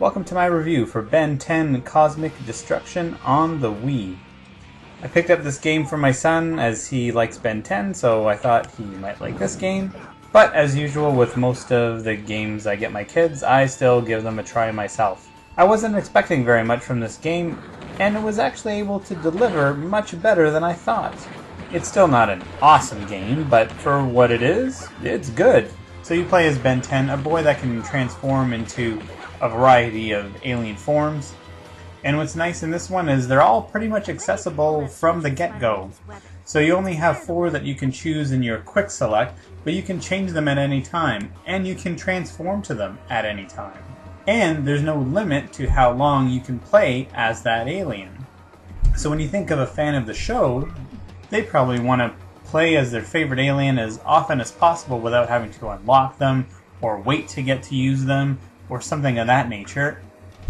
Welcome to my review for Ben 10 Cosmic Destruction on the Wii. I picked up this game for my son as he likes Ben 10, so I thought he might like this game. But as usual with most of the games I get my kids, I still give them a try myself. I wasn't expecting very much from this game, and it was actually able to deliver much better than I thought. It's still not an awesome game, but for what it is, it's good. So you play as Ben 10, a boy that can transform into a variety of alien forms. And what's nice in this one is they're all pretty much accessible from the get-go. So you only have 4 that you can choose in your quick select, but you can change them at any time, and you can transform to them at any time. And there's no limit to how long you can play as that alien. So when you think of a fan of the show, they probably want to play as their favorite alien as often as possible without having to unlock them, or wait to get to use them, or something of that nature.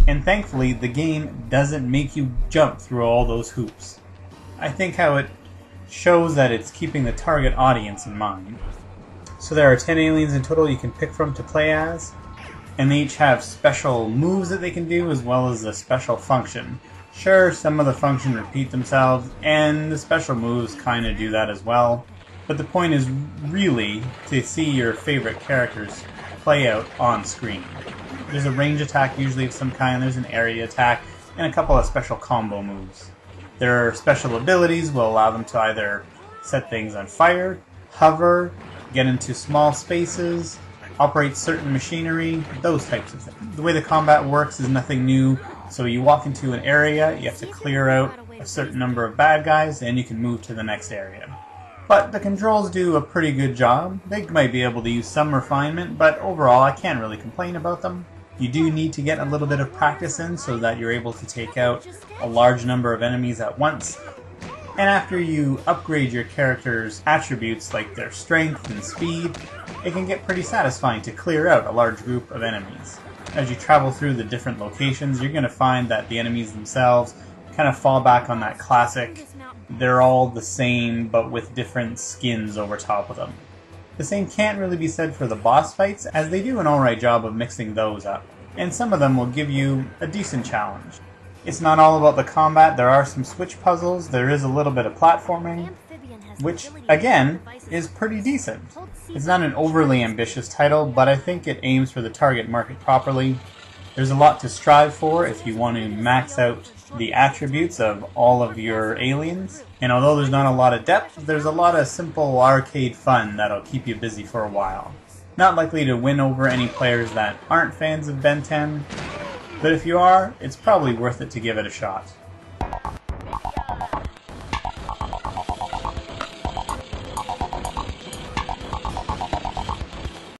And thankfully, the game doesn't make you jump through all those hoops. I think how it shows that it's keeping the target audience in mind. So there are 10 aliens in total you can pick from to play as, and they each have special moves that they can do as well as a special function. Sure, some of the functions repeat themselves, and the special moves kind of do that as well, but the point is really to see your favorite characters play out on screen. There's a range attack usually of some kind, there's an area attack, and a couple of special combo moves. Their special abilities will allow them to either set things on fire, hover, get into small spaces, operate certain machinery, those types of things. The way the combat works is nothing new. So you walk into an area, you have to clear out a certain number of bad guys, and you can move to the next area. But the controls do a pretty good job. They might be able to use some refinement, but overall I can't really complain about them. You do need to get a little bit of practice in so that you're able to take out a large number of enemies at once. And after you upgrade your character's attributes like their strength and speed, it can get pretty satisfying to clear out a large group of enemies. As you travel through the different locations, you're going to find that the enemies themselves kind of fall back on that classic, they're all the same but with different skins over top of them. The same can't really be said for the boss fights, as they do an alright job of mixing those up, and some of them will give you a decent challenge. It's not all about the combat, there are some switch puzzles, there is a little bit of platforming, which, again, is pretty decent. It's not an overly ambitious title, but I think it aims for the target market properly. There's a lot to strive for if you want to max out the attributes of all of your aliens. And although there's not a lot of depth, there's a lot of simple arcade fun that'll keep you busy for a while. Not likely to win over any players that aren't fans of Ben 10, but if you are, it's probably worth it to give it a shot.